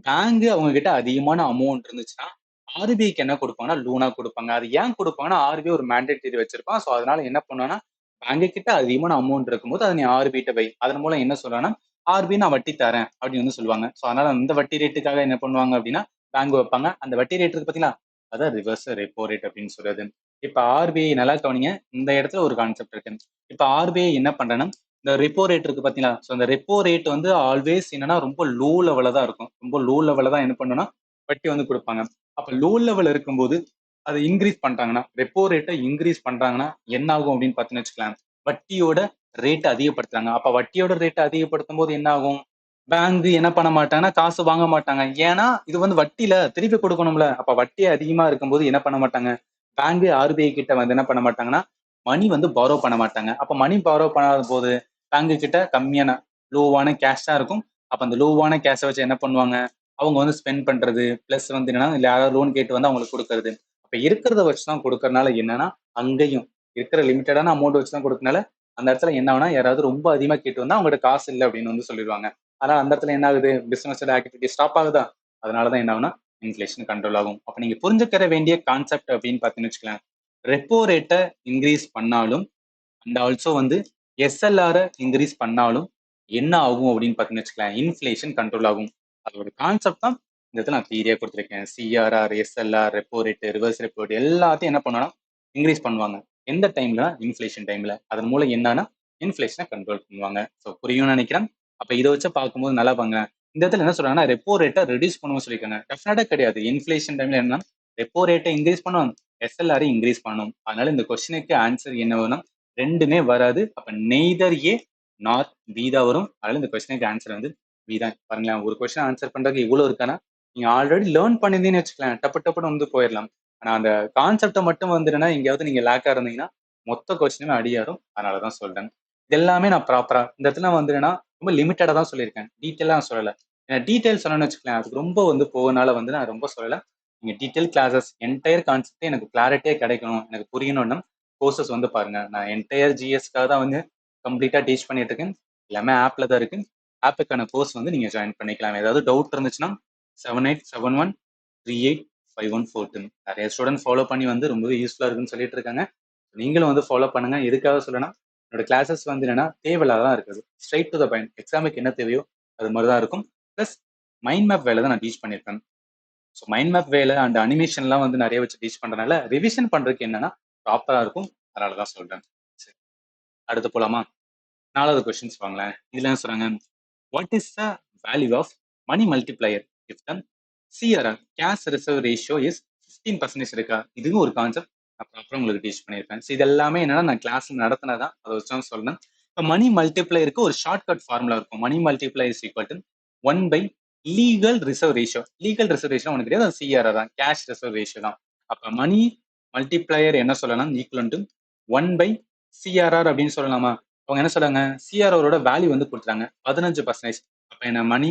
பேங்க் அவங்க கிட்ட அதிகமான அமௌண்ட் இருந்துச்சுன்னா ஆர்பிஐக்கு என்ன கொடுப்பாங்கன்னா லோனா கொடுப்பாங்க. அது ஏன் கொடுப்பாங்கன்னா ஆர்பிஐ ஒரு மேண்டேட்டரி வச்சிருப்பான். ஸோ அதனால என்ன பண்ணுவாங்கன்னா பேங்க் கிட்ட அதிகமான அமௌண்ட் இருக்கும்போது அதை நீ ஆர்பிஐ கிட்ட வை. அதன் மூலம் என்ன சொல்றாங்கன்னா ஆர்பிஐ நான் வட்டி தரேன் அப்படின்னு வந்து சொல்லுவாங்க. ஸோ அதனால அந்த வட்டி ரேட்டுக்காக என்ன பண்ணுவாங்க அப்படின்னா பேங்க் வைப்பாங்க. அந்த வட்டி ரேட் இருக்கு பாத்தீங்களா, அதான் ரிவர்ஸ் ரெப்போ ரேட் அப்படின்னு சொல்றது. இப்ப ஆர்பிஐ நல்லா கவனிங்க, இந்த இடத்துல ஒரு கான்செப்ட் இருக்கு. இப்ப ஆர்பிஐ என்ன பண்றேன்னா இந்த ரெப்போ ரேட் இருக்கு பாத்தீங்களா, ஸோ அந்த ரெப்போ ரேட் வந்து ஆல்வேஸ் என்னன்னா ரொம்ப லோ லெவல்ல தான் இருக்கும். ரொம்ப லோ லெவல்ல தான் என்ன பண்ணுன்னா வட்டி வந்து கொடுப்பாங்க. அப்ப லோ லெவல் இருக்கும்போது அதை இன்க்ரீஸ் பண்றாங்கன்னா ரெப்போ ரேட்டை இன்க்ரீஸ் பண்றாங்கன்னா என்ன ஆகும் அப்படின்னு பாத்தீங்கன்னு வச்சுக்கலாம், வட்டியோட ரேட் அதிகப்படுத்துறாங்க. அப்ப வட்டியோட ரேட் அதிகப்படுத்தும் போது என்ன ஆகும், பேங்க் என்ன பண்ண மாட்டாங்கன்னா காசு வாங்க மாட்டாங்க. ஏன்னா இது வந்து வட்டியில திருப்பி கொடுக்கணும்ல. அப்ப வட்டி அதிகமா இருக்கும்போது என்ன பண்ண மாட்டாங்க, பேங்க் ஆர்பிஐ கிட்ட வந்து என்ன பண்ண மாட்டாங்கன்னா மணி வந்து பாரோ பண்ண மாட்டாங்க. அப்ப மணி பாரோ பண்ணாத போது பேங்க் கிட்ட கம்மியான லோவான கேஷ் தான் இருக்கும். அப்ப அந்த லோவான கேஷை வச்சு என்ன பண்ணுவாங்க, அவங்க வந்து ஸ்பெண்ட் பண்றது பிளஸ் வந்து என்னன்னா இல்ல யாராவது லோன் கேட்டு வந்து அவங்களுக்கு கொடுக்கறது. அப்ப இருக்கிறத வச்சுதான் கொடுக்கறதுனால என்னன்னா அங்கேயும் இருக்கிற லிமிட்டடான அமௌண்ட் வச்சுதான் கொடுக்கறதுனால அந்த இடத்துல என்ன ஆகுனா யாராவது ரொம்ப அதிகமா கேட்டு வந்தா அவங்ககிட்ட காசு இல்லை அப்படின்னு வந்து சொல்லிடுவாங்க. ஆனா அந்த இடத்துல என்ன ஆகுது, பிசினஸ் ஆக்டிவிட்டி ஸ்டாப் ஆகுதா. அதனாலதான் என்ன ஆகுனா இன்ஃபிளேஷன் கண்ட்ரோல் ஆகும். அப்ப நீங்க புரிஞ்சுக்கிற வேண்டிய கான்செப்ட் அப்படின்னு பாத்தீங்கன்னு வச்சுக்கலாம், ரெப்போ ரேட்டை இன்க்ரீஸ் பண்ணாலும் அண்ட் ஆல்சோ வந்து எஸ்எல்ஆர் இன்க்ரீஸ் பண்ணாலும் என்ன ஆகும் அப்படின்னு பாத்தீங்கன்னு வச்சுக்கலாம், இன்ஃபிளேஷன் கண்ட்ரோல் ஆகும். அதோட கான்செப்ட் தான் இந்த இடத்துல நான் கிளியரா கொடுத்துருக்கேன். CRR, SLR, repo rate, reverse repo rate எல்லாத்தையும் என்ன பண்ணணும் இன்க்ரீஸ் பண்ணுவாங்க. எந்த டைம்ல, இன்ஃபிளேஷன் டைம்ல. அதன் மூலம் என்னன்னா இன்ஃபிளேஷனை கண்ட்ரோல் பண்ணுவாங்க. ஸோ புரியும்னு நினைக்கிறேன். அப்ப இதை வச்சு பார்க்கும்போது நல்லா பாங்க. இந்த இடத்துல என்ன சொல்றாங்கன்னா ரெப்போ ரேட்டை ரெடியூஸ் பண்ணணும்னு சொல்லியிருக்காங்க. டெஃபினட்டா கிடையாது. இன்ஃபிளேஷன் டைம்ல என்ன ரெப்போ ரேட்டை இன்க்ரீஸ் பண்ணும், எஸ்எல்ஆர் இன்க்ரீஸ் பண்ணும். அதனால இந்த கொஸ்டினுக்கு ஆன்சர் என்ன வேணும், ரெண்டுமே வராது. அப்ப நெய்தர் ஏ நாட் பி தான் வரும். அதனால இந்த கொஸ்டினுக்கு ஆன்சர் வந்து பி தான். பாருங்களேன், ஒரு கொஸ்டின் ஆன்சர் பண்றதுக்கு இவ்வளவு இருக்கானா நீங்க ஆல்ரெடி லேர்ன் பண்ணியிருந்தீங்கன்னு வச்சுக்கலாம், டப்பு டப்புன்னு வந்து போயிடலாம். ஆனா அந்த கான்செப்ட்ட மட்டும் வந்துட்டுனா எங்கேயாவது நீங்க லேக்கா இருந்தீங்கன்னா, மொத்த கொஸ்டினுமே அடியாரும். அதனால தான் சொல்றேன். இது எல்லாமே நான் ப்ராப்பரா இந்த இடத்துல வந்துட்டுனா ரொம்ப லிமிட்டடா தான் சொல்லியிருக்கேன். டீட்டெயிலா நான் சொல்லல. ஏன்னா டீட்டெயில் சொன்னேன்னு வச்சுக்கோங்களேன், அதுக்கு ரொம்ப வந்து போகனால வந்து நான் ரொம்ப சொல்லல. நீங்க டீட்டெயில் கிளாஸஸ் என்டையர் கான்செப்ட்டே எனக்கு கிளாரிட்டியா கிடைக்கணும், எனக்கு புரியணும்னா கோர்சஸ் வந்து பாருங்க. நான் என்டையர் ஜிஎஸ்க்காக தான் வந்து கம்ப்ளீட்டா டீச் பண்ணிட்டு இருக்கேன். எல்லாமே ஆப்ல தான் இருக்கு. ஆப்புக்கான கோர்ஸ் வந்து நீங்க ஜாயின் பண்ணிக்கலாம். ஏதாவது டவுட் இருந்துச்சுன்னா 7871385142 நிறைய ஸ்டூடெண்ட் ஃபாலோ பண்ணி வந்து ரொம்பவே யூஸ்ஃபுல்லா இருக்குன்னு சொல்லிட்டு இருக்காங்க. நீங்களும் வந்து ஃபாலோ பண்ணுங்க. எதுக்காக சொல்லனா என்னோட கிளாஸஸ் வந்து என்னன்னா தேவையில்லாதான் இருக்குது. Straight to the point. எக்ஸாமுக்கு என்ன தேவையோ அது மாதிரி தான் இருக்கும். பிளஸ் மைண்ட் மேப் வேலை தான் நான் டீச் பண்ணியிருக்கேன். ஸோ மைண்ட் மேப் வேலை அண்ட் அனிமேஷன்லாம் வந்து நிறைய வச்சு டீச் பண்றதுனால ரிவிஷன் பண்றதுக்கு என்னன்னா ப்ராப்பரா இருக்கும். அதனால தான் சொல்றேன். சரி, அடுத்து போலாமா? 4வது கொஸ்டின்ஸ் வாங்களேன். இதுல என்ன சொல்றாங்க? What is the value of money multiplier if the CRR cash reserve ratio is 15% இருக்கா? இதுவும் ஒரு கான்செப்ட் நான் ப்ராப்பரா உங்களுக்கு டீச் பண்ணியிருப்பேன். ஸோ இது எல்லாமே என்னன்னா நான் கிளாஸ் நடத்தினதான் அதை வச்சு தான் சொல்லணும். இப்போ மணி மல்டிப்ளையருக்கு ஒரு ஷார்ட்கட் ஃபார்முலா இருக்கும். Money multiply is equal to 1 by legal reserve ratio. Legal reserve ratio உனக்கு தெரியாது, அது சிஆர்ஆர் தான், கேஷ் ரிசர்வ் ரேஷியோ தான். அப்ப மணி மல்டிப்ளையர் என்ன சொல்லலாம்? ஈக்குவல் டு 1 பை சிஆர்ஆர் அப்படின்னு சொல்லலாமா? அவங்க என்ன சொல்றாங்க? சிஆர்ஆரோட வேல்யூ வந்து கொடுத்துறாங்க 15%. அப்ப என்ன money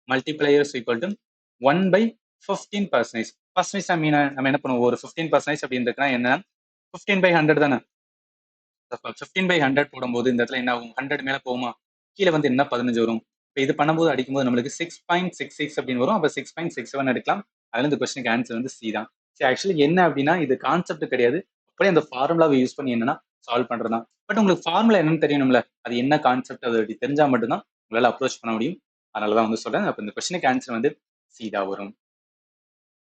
multiplier equal to 1 by 15%. Percentage mean நம்ம என்ன பண்ணுவோம்? ஒரு 15% அப்படின்றதுனா என்ன? 15 பை 100 தானே? 15 பை 100 போடும்போது இந்த இடத்துல என்ன ஆகும்? 100 மேல போகுமா? கீழே வந்து என்ன 15 வரும்? இப்போ இது பண்ணும்போது அடிக்கும்போது நம்மளுக்கு 6.66 அப்படின்னு வரும். அப்போ 6.67 எடுக்கலாம். அதுல இந்த கொஸ்டினுக்கு ஆன்சர் வந்து சி தான். சரி, ஆக்சுவலி என்ன அப்படின்னா இது கான்செப்ட் கிடையாது. அப்படியே அந்த ஃபார்முலாவை யூஸ் பண்ணி என்னன்னா சால்வ் பண்றதுதான். பட் உங்களுக்கு ஃபார்முலா என்னன்னு தெரியணும்ல, அது என்ன கான்செப்ட் அது அப்படி தெரிஞ்சா மட்டும்தான் உங்களால அப்ரோச் பண்ண முடியும். அதனாலதான் வந்து சொல்றேன். அப்ப இந்த கொஸ்டினுக்கு ஆன்சர் வந்து சி தான் வரும்.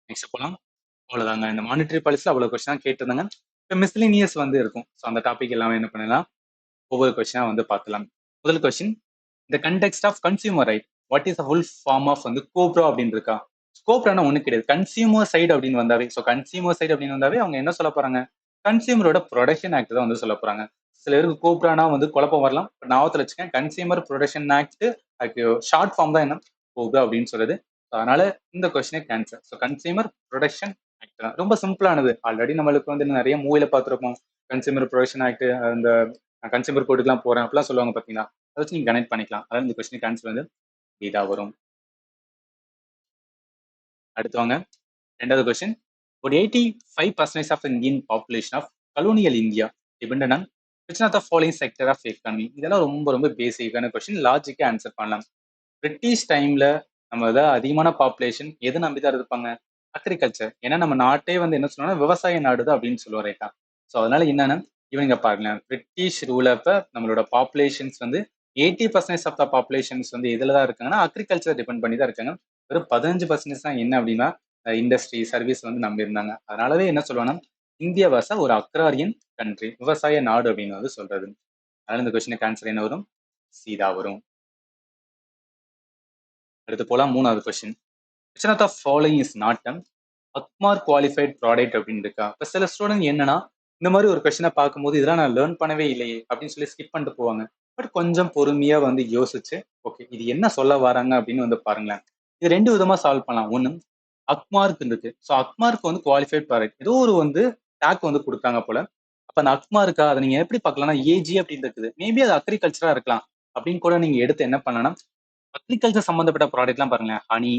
நெக்ஸ்ட் போலாம். அவ்வளவுதாங்க. இந்த மானிட்டரி பாலிசில அவ்வளவு கொஸ்டின் கேட்டிருந்தாங்க. இப்போ மிஸ்லினியஸ் வந்து இருக்கும். ஸோ அந்த டாபிக் எல்லாமே என்ன பண்ணலாம், ஒவ்வொரு கொஸ்டினா வந்து பார்க்கலாம். முதல் கொஸ்டின், இந்த context of consumer right what is full form of வந்து கோப்ரா அப்படின்னு இருக்கா? கோப்ரானா ஒண்ணு கிடையாது. கன்சியூமர் சைடு அப்படின்னு வந்தாவே, ஸோ கன்சியூமர் சைடு அப்படின்னு வந்தாவே அவங்க என்ன சொல்ல போறாங்க? கன்சியூமரோட ப்ரொடக்ஷன் ஆக்ட் தான் வந்து சொல்ல போறாங்க. சில பேருக்கு கோப்ரானா வந்து குழப்பம் வரலாம். பட் ஞாபகத்துல வச்சுக்கேன், கன்சியூமர் ப்ரொடக்ஷன் ஆக்ட், அதுக்கு ஷார்ட் ஃபார்ம் தான் என்ன? கோப்ரா அப்படின்னு சொல்லுது. So, அதனால இந்த கொஸ்டினுக்கு answer. So consumer protection act தான். ரொம்ப சிம்பிளானது. ஆல்ரெடி நம்மளுக்கு வந்து நிறைய மூவில பார்த்துருப்போம். கன்சியூமர் ப்ரொடக்ஷன் ஆக்ட், அந்த கன்சியூமர் கோர்ட்டுக்குலாம் போறேன் அப்படிலாம் சொல்லுவாங்க பார்த்தீங்களா? அதை வச்சு நீங்க கனெக்ட் பண்ணிக்கலாம். அதாவது இந்த கொஸ்டினுக்கு ஆன்சர் வந்து இதா வரும். அடுத்து வாங்க. 2வது கொஸ்டின். ஒரு 85% of Indian population of colonial India depended on which of the following sector of economy? இதெல்லாம் ரொம்ப ரொம்ப பேசிக்கான கொஸ்டின். லாஜிக்கா ஆன்சர் பண்ணலாம். பிரிட்டிஷ் டைம்ல நம்ம தான் அதிகமான பாப்புலேஷன் எதை நம்பிதான் இருப்பாங்க? அக்ரிகல்ச்சர். ஏன்னா நம்ம நாட்டே வந்து என்ன சொல்லுவாங்கன்னா விவசாய நாடு தான் அப்படின்னு சொல்லுவோம், ரைட்டா? ஸோ அதனால என்னன்னா இவங்க பாருங்களேன், பிரிட்டிஷ் ரூல் அப்ப நம்மளோட பாப்புலேஷன்ஸ் வந்து 80% ஆஃப் த பாப்புலேஷன்ஸ் வந்து எதுல தான் இருக்காங்கன்னா அக்ரிகல்ச்சர் டிபெண்ட் பண்ணி தான் இருக்காங்க. வெறும் 15% தான் என்ன அப்படின்னா இண்டஸ்ட்ரி சர்வீஸ் வந்து நம்பி இருந்தாங்க. அதனாலவே என்ன சொல்லுவாங்கன்னா இந்தியா வாச ஒரு அக்ராரியன் கண்ட்ரி, விவசாய நாடு அப்படின்னு வந்து சொல்றது. அதனால இந்த கொஸ்டினுக்கு ஆன்சர் என்ன வரும்? சீதா வரும். அடுத்து போலாம் 3வது question. Which of the following is not a Agmark qualified product அப்படின்னு இருக்கா? இப்போ சில ஸ்டூடெண்ட் என்னன்னா இந்த மாதிரி ஒரு கொஸ்டினை பார்க்கும்போது இதெல்லாம் நான் லேர்ன் பண்ணவே இல்லையே அப்படின்னு சொல்லி ஸ்கிப் பண்ணிட்டு போவாங்க. பட் கொஞ்சம் பொறுமையா வந்து யோசிச்சு ஓகே இது என்ன சொல்ல வராங்க அப்படின்னு வந்து பாருங்களேன். இது 2 விதமா சால்வ் பண்ணலாம். ஒண்ணு அக்மார்க் இருக்கு. ஸோ அக்மார்க் வந்து குவாலிஃபைட் ப்ராடக்ட். ஏதோ ஒரு வந்து டேக் வந்து கொடுத்தாங்க போல. அப்ப அந்த அக்மார்க்கா அதை நீங்க எப்படி பார்க்கலாம்னா ஏஜி அப்படின்னு இருக்குது. மேபி அது அக்ரிகல்ச்சரா இருக்கலாம் அப்படின்னு கூட நீங்க எடுத்து என்ன பண்ணலாம், அக்ரிகல்ச்சர் சம்பந்தப்பட்ட ப்ராடக்ட்லாம் பாருங்களேன். ஹனி,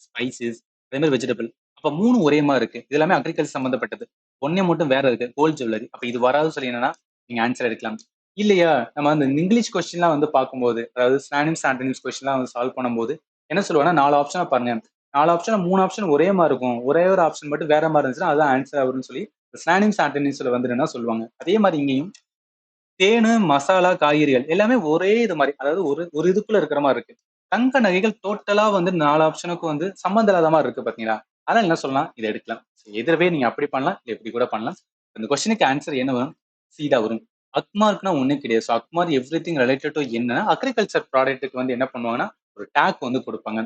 ஸ்பைசஸ், அதே மாதிரி வெஜிடபிள். அப்ப 3 ஒரே மாதிரி இருக்கு. இது எல்லாமே அக்ரிகல்ச்சர் சம்பந்தப்பட்டது. ஒண்ணே மட்டும் வேற இருக்கு. Gold jewellery. அப்ப இது வராது சொல்லி என்னன்னா நீங்க ஆன்சர் எடுக்கலாம். இல்லையா நம்ம அந்த இங்கிலீஷ் கொஸ்டின்லாம் வந்து பார்க்கும்போது, அதாவது ஸ்னானிம்ஸ் ஆண்டனிம்ஸ் கொஸ்டின்லாம் வந்து சால்வ் பண்ணும்போது என்ன சொல்லுவாங்கன்னா 4 ஆப்ஷனா பாருங்க. 4 ஆப்ஷன் 3 ஆப்ஷன் ஒரே மாதிரி இருக்கும். ஒரே ஒரு ஆப்ஷன் மட்டும் வேற மாதிரி இருந்துச்சுன்னா அதான் ஆன்சர் வரும்னு சொல்லி ஸ்னானிம்ஸ் ஆண்டனிம்ஸ்ல வந்து என்ன சொல்லுவாங்க. அதே மாதிரி இங்கேயும் தேனு, மசாலா, காய்கறிகள் எல்லாமே ஒரே இது மாதிரி. அதாவது ஒரு ஒரு இதுக்குள்ள இருக்கிற மாதிரி இருக்கு. தங்க நகைகள் டோட்டலா வந்து 4 ஆப்ஷனுக்கும் வந்து சம்மந்தம் இல்லாத மாதிரி இருக்கு பாத்தீங்களா? அதனால என்ன சொல்லலாம்? இதை எடுக்கலாம். எதிரவே நீங்க அப்படி பண்ணலாம், இல்ல இப்படி கூட பண்ணலாம். இந்த கொஸ்டினுக்கு ஆன்சர் என்ன வரும்? சி தான் வரும். அக்மார்க்னா ஒண்ணும் கிடையாது. So Agmark everything related to என்னன்னா அக்ரிகல்ச்சர் ப்ராடக்ட்டுக்கு வந்து என்ன பண்ணுவாங்கன்னா ஒரு டேக் வந்து கொடுப்பாங்க.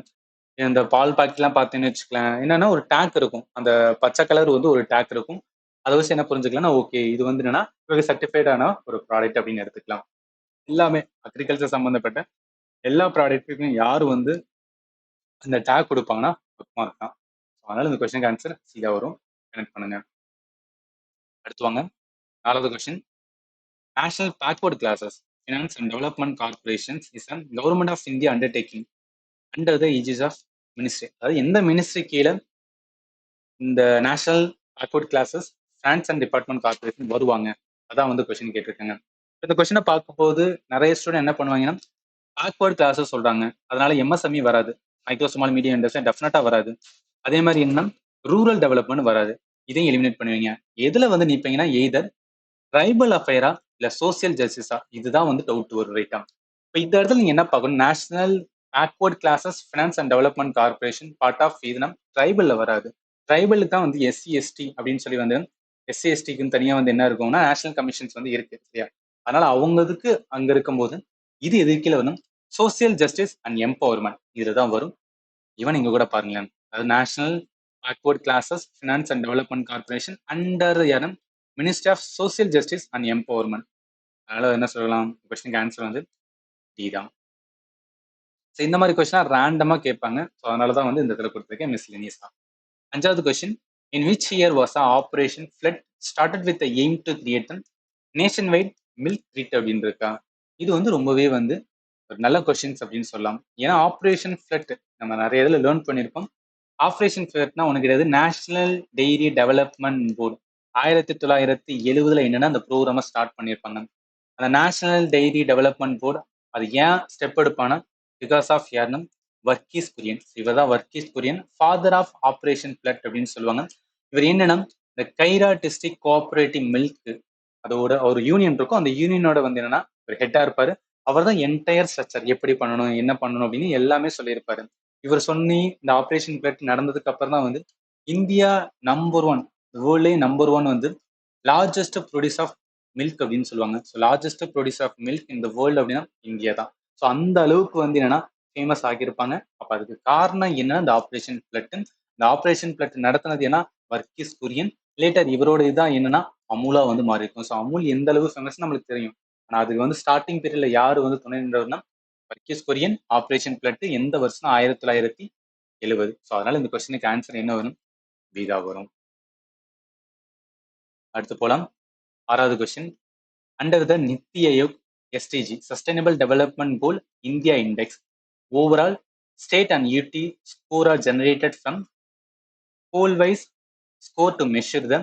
இந்த பால் பாக்கெட்லாம் பார்த்தீங்கன்னு வச்சுக்கலாம். என்னன்னா ஒரு டேக் இருக்கும். அந்த பச்சை கலர் வந்து ஒரு டேக் இருக்கும். அத வச்சு என்ன புரிஞ்சுக்கலாம்னா, ஓகே இது வந்து என்னன்னா சர்டிஃபைட் ஆன ஒரு ப்ராடக்ட் அப்படின்னு எடுத்துக்கலாம். எல்லாமே அக்ரிகல்ச்சர் சம்பந்தப்பட்ட எல்லா ப்ராடக்ட்டுக்கும் யாரு வந்து அந்த டேக் குடுப்பாங்கன்னா, புக் மார்க் தான். அதனால இந்த கொஸ்டினுக்கு ஆன்சர் சி தான் வரும். கனெக்ட் பண்ணுங்க. அடுத்து வாங்க 4வது question. National backward classes finance and development corporations is a government of India undertaking under the aegis of ministry. அதாவது எந்த மினிஸ்ட்ரி கீழே இந்த national backward classes finance and department corporation வருவாங்க? அதான் வந்து கொஸ்டின் கேட்டிருக்காங்க. இந்த கொஸ்டினை பார்க்கும்போது நிறைய ஸ்டூடெண்ட் என்ன பண்ணுவாங்கன்னா பேக்வர்ட் கிளாஸஸ் சொல்றாங்க, அதனால எம்எஸ்எம்இ வராது, மைக்ரோ ஸ்மால் மீடியம் இண்டஸ்ட்ரி டெஃபினட்டா வராது. அதே மாதிரி என்ன ரூரல் டெவலப்மெண்ட் வராது. இதையும் எலிமினேட் பண்ணுவீங்க. எதுல வந்து நிப்பீங்கன்னா எய்தர் ட்ரைபல் அஃபேரா இல்ல சோசியல் ஜஸ்டிஸா, இதுதான் வந்து டவுட் வரும். ரைட்டா? இப்போ இந்த இடத்துல நீங்க என்ன பார்க்கணும், national backward classes finance and development corporation part of இதுனா ட்ரைபல்ல வராது. ட்ரைபலுக்கு தான் வந்து எஸ்சி எஸ்டி அப்படின்னு சொல்லி வந்து எஸ்சி எஸ்டிக்குன்னு தனியா வந்து என்ன இருக்கும்னா நேஷனல் கமிஷன்ஸ் வந்து இருக்கு, சரியா? அதனால அவங்களுக்கு அங்க இருக்கும்போது இது எதுக்கில வரும், சோசியல் ஜஸ்டிஸ் அண்ட் எம்பவர்மெண்ட் இதுதான் வரும். ஈவன் இங்க கூட பாருங்களேன், அது National backward classes finance and development Corporation under யாரும் Ministry of Social Justice and Empowerment. அதனால என்ன சொல்லலாம், கொஸ்டினுக்கு ஆன்சர் வந்து டி தான். ஸோ இந்த மாதிரி கொஸ்டினா ரேண்டமா கேட்பாங்க. ஸோ அதனால தான் வந்து இந்த இடத்துல கொடுத்துருக்கேன் மிஸ்லினியஸா. 5வது question. In which year was operation flood started with aim to create nationwide milk grid அப்படின்னு இருக்கா? இது வந்து ரொம்பவே வந்து ஒரு நல்ல கொஸ்டின்ஸ் அப்படின்னு சொல்லலாம். ஏன்னா ஆப்ரேஷன் ஃபிளட் நம்ம நிறைய இதில் லேர்ன் பண்ணியிருப்போம். ஆப்ரேஷன் ஃபிளட்னா ஒன்று கிடையாது, நேஷனல் டெய்ரி டெவலப்மெண்ட் போர்டு 1970 என்னன்னா அந்த ப்ரோக்ராமை ஸ்டார்ட் பண்ணியிருப்பாங்க. அந்த நேஷனல் டெய்ரி டெவலப்மெண்ட் போர்டு அது ஏன் ஸ்டெப் எடுப்பானா பிகாஸ் ஆஃப் யாருன்னு வர்கீஸ் குரியன். இவர் தான் Verghese Kurien, father of operation flood அப்படின்னு சொல்லுவாங்க. இவர் என்னன்னா இந்த கைரா டிஸ்ட்ரிக்ட் கோஆபரேட்டிவ் மில்க் அதோட ஒரு யூனியன் இருக்கும், அந்த யூனியனோட வந்து என்னன்னா ஒரு ஹெட்டா இருப்பாரு. அவர் தான் என்டையர் ஸ்ட்ரக்சர் எப்படி பண்ணணும் என்ன பண்ணணும் அப்படின்னு எல்லாமே சொல்லியிருப்பாரு. இவர் சொன்னி இந்த ஆப்ரேஷன் பிளட் நடந்ததுக்கு அப்புறம் தான் வந்து இந்தியா நம்பர் 1 வேர்ல்ட்லேயே நம்பர் 1 வந்து லார்ஜஸ்ட் ப்ரொடியூஸ் ஆஃப் மில்க் அப்படின்னு சொல்லுவாங்க. So largest produce of milk இந்த வேர்ல்டு அப்படின்னா இந்தியா தான். ஸோ அந்த அளவுக்கு வந்து என்னன்னா ஃபேமஸ் ஆகியிருப்பாங்க. அப்போ அதுக்கு காரணம் என்னன்னா இந்த ஆப்ரேஷன் பிளட். இந்த ஆப்ரேஷன் பிளட் நடத்தினது ஏன்னா வர்கீஸ் குரியன். லேட்டர் இவரோட இதான் என்னன்னா அமுலா வந்து மாறி இருக்கும். ஸோ அமுல் எந்த அளவு ஃபேமஸ் நம்மளுக்கு தெரியும். ஆனால் அதுக்கு வந்து ஸ்டார்டிங் பீரியட்ல யார் வந்து துணை நின்றவர்னா வர்கீஸ் குரியன். ஆப்ரேஷன் பிளட் எந்த வருஷம் 1970. ஸோ அதனால இந்த கொஸ்டினுக்கு ஆன்சர் என்ன வரும், பீதா வரும். அடுத்து போலாம் 6வது question. Under the Niti Aayog SDG, Sustainable Development Goal India Index, overall state and UT score are generated from poll-wise score to measure the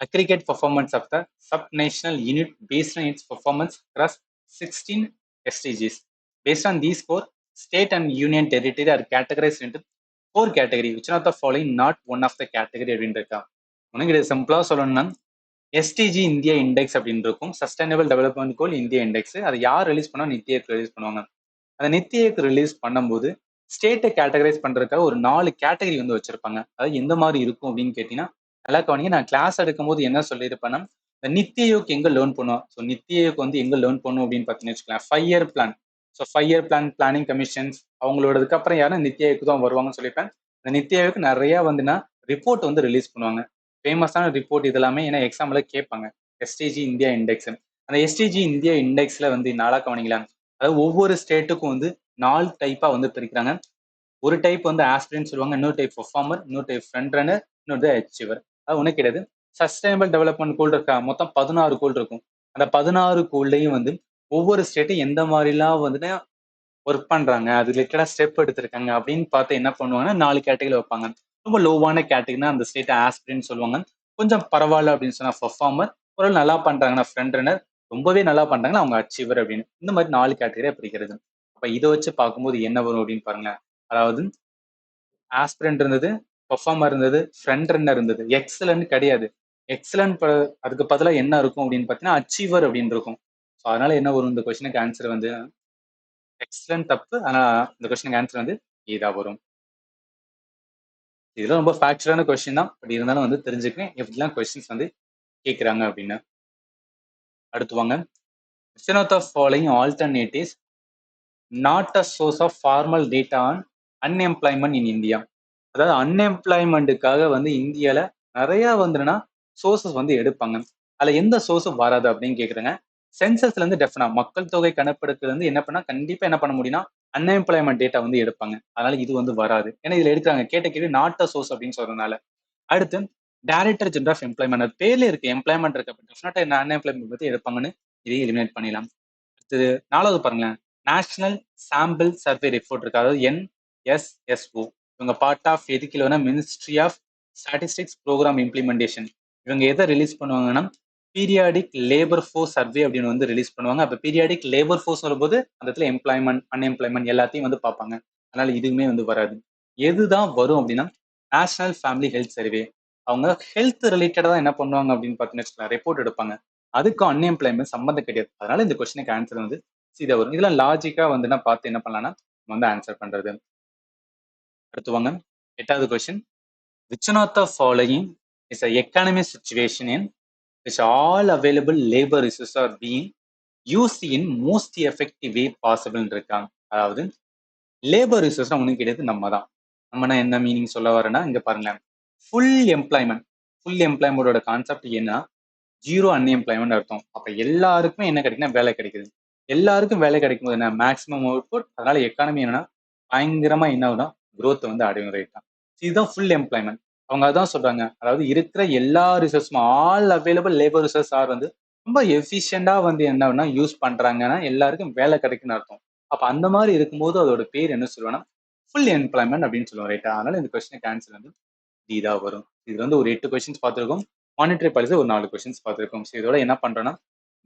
aggregate performance of the sub-national unit based on its performance across 16 SDGs. Based on these score, state and union territory are categorized into 4 categories. Which one of the following not one of the category அப்படின்னு இருக்கா? உனக்கு இது சிம்பிளா சொல்லணும்னா SDG India index அப்படின்னு இருக்கும், sustainable development கோல் India index. அதை யார் ரிலீஸ் பண்ணா நித்தி ஆயோக் ரிலீஸ் பண்ணுவாங்க. அந்த நித்தி ஆயோக் ரிலீஸ் பண்ணும்போது ஸ்டேட்டை கேட்டகரைஸ் பண்றதுக்காக ஒரு 4 கேட்டகரி வந்து வச்சிருப்பாங்க. அது எந்த மாதிரி இருக்கும் அப்படின்னு கேட்டீங்கன்னா நல்லா கவனிங்க. நான் கிளாஸ் எடுக்கும்போது என்ன சொல்லியிருப்பேன்னா இந்த நித்தி ஆயோக் எங்க லேர்ன் பண்ணுவோம். ஸோ நித்தி ஆயோக் வந்து எங்க லேர்ன் பண்ணும் அப்படின்னு பார்த்தீங்கன்னு வச்சுக்கலாம் 5 year plan. So 5 year plan planning commissions அவங்களோடதுக்கு அப்புறம் யாரும் நித்தி ஆயோக் தான் வருவாங்கன்னு சொல்லியிருப்பேன். இந்த நித்தி ஆயோக் நிறைய வந்துன்னா ரிப்போர்ட் வந்து ரிலீஸ் பண்ணுவாங்க. ஃபேமஸான ரிப்போர்ட் இது எல்லாமே ஏன்னா எக்ஸாம்ல கேட்பாங்க. SDG India index. அந்த எஸ்டிஜி இந்தியா இண்டெக்ஸ்ல வந்து நாளா கவனிக்கலாம். அதாவது ஒவ்வொரு ஸ்டேட்டுக்கும் வந்து 4 டைப்பா வந்து பிரிக்கிறாங்க. ஒரு டைப் வந்து ஆஸ்பிரன்ட் சொல்லுவாங்க, இன்னொரு டைப் பெர்ஃபார்மர், இன்னொரு டைப் ஃப்ரண்ட் ரன்னர், இன்னொரு அச்சீவர். அது ஒன்றும் கிடையாது. சஸ்டைனபிள் டெவலப்மெண்ட் கோல் இருக்கா, மொத்தம் 16 கோல் இருக்கும். அந்த 16 கோல்லையும் வந்து ஒவ்வொரு ஸ்டேட்டும் எந்த மாதிரிலாம் வந்துட்டு ஒர்க் பண்றாங்க, அது ரிலேட்டடா ஸ்டெப் எடுத்திருக்காங்க அப்படின்னு பார்த்து என்ன பண்ணுவாங்கன்னா 4 கேட்டகரி வைப்பாங்க. ரொம்ப லோவான கேட்டகரினா அந்த ஸ்டேட் ஆஸ்பிரன்ட் சொல்லுவாங்க. கொஞ்சம் பரவாயில்ல அப்படின்னு சொன்னா பெர்ஃபார்மர், ஒரு நல்லா பண்றாங்கன்னா ஃப்ரண்ட் ரன்னர், ரொம்பவே நல்லா பண்றாங்கன்னா அவங்க அச்சீவர் அப்படின்னு. இந்த மாதிரி 4 கேட்டகரியா பிரிக்கிறது. அப்ப இதை வச்சு பார்க்கும்போது என்ன வரும் அப்படின்னு பாருங்க. அதாவது ஆஸ்பிரண்ட் இருந்தது, பெர்ஃபார்மர் இருந்தது, ஃப்ரண்ட் ரன்னர் இருந்தது. எக்ஸலன்ட் கிடையாது. எக்ஸலன்ட் அதுக்கு பதிலாக என்ன இருக்கும் அப்படின்னு பார்த்தீங்கன்னா அச்சீவர் அப்படின்னு இருக்கும். ஸோ அதனால என்ன வரும் இந்த கொஸ்டினுக்கு ஆன்சர் வந்து எக்ஸலன்ட் தப்பு. ஆனா இந்த கொஸ்டினுக்கு ஆன்சர் வந்து இதா வரும். இதெல்லாம் ரொம்ப ஃபேக்சுவலான கொஸ்டின் தான். பட் இருந்தாலும் வந்து தெரிஞ்சுக்கிறேன் எப்படிலாம் கொஸ்டின்ஸ் வந்து கேட்குறாங்க அப்படின்னு. அடுத்து வாங்க. Which of the following alternatives not a source of formal data on unemployment in India? அதாவது அன்எம்ப்ளாய்மெண்ட்டுக்காக வந்து இந்தியால நிறைய வந்துன்னா சோர்சஸ் வந்து எடுப்பாங்க. அதுல எந்த சோர்ஸும் வராது அப்படின்னு கேக்குறாங்க. சென்சஸ்ல இருந்து டெஃபினா மக்கள் தொகை கணக்கெடுப்புல இருந்து என்ன பண்ணா கண்டிப்பா என்ன பண்ண முடியும்னா அன்எம்ப்ளாய்மெண்ட் டேட்டா வந்து எடுப்பாங்க. அதனால இது வந்து வராது. ஏன்னா இதுல எடுக்கிறாங்க கேட்ட கேள்வி நாட் அ சோர்ஸ் அப்படின்னு சொல்றதுனால. அடுத்து டைரக்டர் ஜெனரல் ஆஃப் எம்ப்ளாய்மெண்ட், அது பேர்ல இருக்கு எம்ப்ளாய்மெண்ட் இருக்கு, டெஃபினட்டா என்ன அன்எம்ப்ளாய்மெண்ட் பத்தி எடுப்பாங்கன்னு இதையும் எலிமினேட் பண்ணிடலாம். அடுத்தது 4வது பாருங்களேன், நேஷனல் சாம்பிள் சர்வே ரிப்போர்ட் இருக்கு, அதாவது NSSO. இவங்க பார்ட் ஆஃப் எது கீழனா Ministry of Statistics Programme Implementation. இவங்க எதை ரிலீஸ் பண்ணுவாங்கன்னா பீரியாடிக் லேபர் ஃபோர்ஸ் சர்வே அப்படின்னு வந்து ரிலீஸ் பண்ணுவாங்க. அப்ப பீரியாடிக் லேபர் ஃபோர்ஸ் வரும்போது அந்த இடத்துல எம்ப்ளாய்மெண்ட் அன்எம்ப்ளாய்மெண்ட் எல்லாத்தையும் வந்து பார்ப்பாங்க. அதனால இதுவுமே வந்து வராது. எதுதான் வரும் அப்படின்னா நேஷனல் ஃபேமிலி ஹெல்த் சர்வே. அவங்க ஹெல்த் ரிலேட்டடா என்ன பண்ணுவாங்க அப்படின்னு பார்த்தீங்கன்னா ரிப்போர்ட் எடுப்பாங்க. அதுக்கும் அன்எம்ப்ளாய்மெண்ட் சம்மந்தம் கிடையாது. அதனால இந்த கொஸ்டினுக்கு ஆன்சர் வந்து சீதா வரும். இதெல்லாம் லாஜிக்கா வந்து நான் பார்த்து என்ன பண்ணலாம்னா வந்து ஆன்சர் பண்றது. அடுத்து வாங்க 8வது question. Which one of the following is a economic situation in which all available labor resources are being used in most effective way possible இருக்காங்க. அதாவது லேபர் ரிசோர்ஸ் ஒன்றும் கிடையாது, நம்ம தான். நம்மனா என்ன மீனிங் சொல்ல வரேன்னா இங்க பாருங்க, ஃபுல் எம்ப்ளாய்மெண்ட். ஃபுல் எம்ப்ளாய்மெண்டோட கான்செப்ட் என்ன, ஜீரோ அன்எம்ப்ளாய்மெண்ட் அர்த்தம். அப்ப எல்லாருக்குமே என்ன கிடைக்குன்னா வேலை கிடைக்குது. எல்லாருக்கும் வேலை கிடைக்கும் போது என்ன மேக்ஸிமம் அவுட்புட். அதனால எக்கானமி என்னன்னா பயங்கரமா என்ன ஆகுனா growth வந்து அடையும் ரேட் தான். இதுதான் ஃபுல் எம்ப்ளாய்மெண்ட். அவங்க அதான் சொல்றாங்க, அதாவது இருக்கிற எல்லா ரிசோர்ஸும் all available labour resource are வந்து ரொம்ப எஃபிஷியண்டா வந்து என்ன யூஸ் பண்றாங்கன்னா எல்லாருக்கும் வேலை கிடைக்குன்னு அர்த்தம். அப்ப அந்த மாதிரி இருக்கும்போது அதோட பேர் என்ன சொல்லுவேன்னா ஃபுல் எம்ப்ளாய்மெண்ட் அப்படின்னு சொல்லுவோம் ரைட்டா. அதனால இந்த கொஸ்டினுக்கு ஆன்சர் வந்து டி தான் வரும். இது வந்து ஒரு 8 கொஸ்டின்ஸ் பார்த்துருக்கோம். மானிட்டரி பாலிசி ஒரு 4 கொஸ்டின்ஸ் பார்த்துருக்கோம். ஸோ இதோட என்ன பண்றோம்னா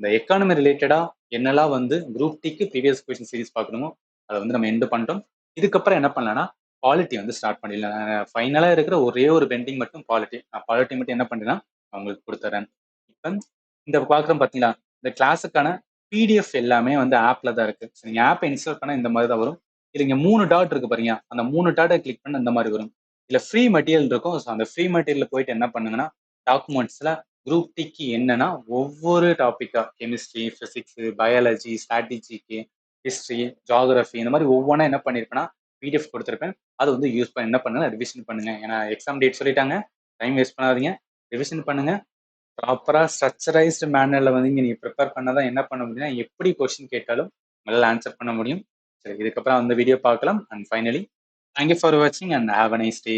இந்த எக்கானமி ரிலேட்டடா என்னெல்லாம் வந்து குரூப் டிக்கு ப்ரீவியஸ் கொஸ்டின் சீரிஸ் பார்க்கணுமோ அதை வந்து நம்ம எண்ட் பண்ணிட்டோம். இதுக்கப்புறம் என்ன பண்ணலாம்னா பாலிட்டி வந்து ஸ்டார்ட் பண்ணிடலாம். ஃபைனலா இருக்கிற ஒரே ஒரு பெண்டிங் மட்டும் பாலிட்டி. நான் பாலிட்டி மட்டும் என்ன பண்றேன்னா அவங்களுக்கு கொடுத்துறேன். இப்போ இந்த பார்க்குறோம் பார்த்தீங்களா, இந்த கிளாஸுக்கான பிடிஎஃப் எல்லாமே வந்து ஆப்ல தான் இருக்கு. ஸோ நீங்க ஆப்பை இன்ஸ்டால் பண்ணா இந்த மாதிரி தான் வரும். இல்லை இங்க 3 டாட் இருக்கு பாருங்க, அந்த 3 டாட்டை கிளிக் பண்ண இந்த மாதிரி வரும். இல்ல ஃப்ரீ மெட்டீரியல் இருக்கும். ஸோ அந்த ஃப்ரீ மெட்டீரியல் போயிட்டு என்ன பண்ணுங்கன்னா டாக்குமெண்ட்ஸ்ல குரூப் டிக்கு என்னன்னா ஒவ்வொரு டாபிக்கா கெமிஸ்ட்ரி, பிசிக்ஸ், பயாலஜி, ஸ்ட்ராட்டஜிக்கு, ஹிஸ்ட்ரி, ஜியாகிரபி இந்த மாதிரி ஒவ்வொன்றா என்ன பண்ணிருப்பேன்னா பிடிஎஃப் கொடுத்துருப்பேன். அதை வந்து யூஸ் பண்ணி என்ன பண்ணுங்க ரிவிஷன் பண்ணுங்க. ஏன்னா எக்ஸாம் டேட் சொல்லிட்டாங்க, டைம் வேஸ்ட் பண்ணாதீங்க, ரிவிஷன் பண்ணுங்க. ப்ராப்பரா ஸ்ட்ரக்சரைஸ்டு மேனர்ல வந்து நீங்க ப்ரிப்பேர் பண்ணாதான் என்ன பண்ண முடியும்னா எப்படி கொஸ்டின் கேட்டாலும் உங்களால் ஆன்சர் பண்ண முடியும். சரி, இதுக்கப்புறம் அந்த வீடியோ பார்க்கலாம். அண்ட் ஃபைனலி தேங்க்யூ ஃபார் வாட்சிங் and have a nice day.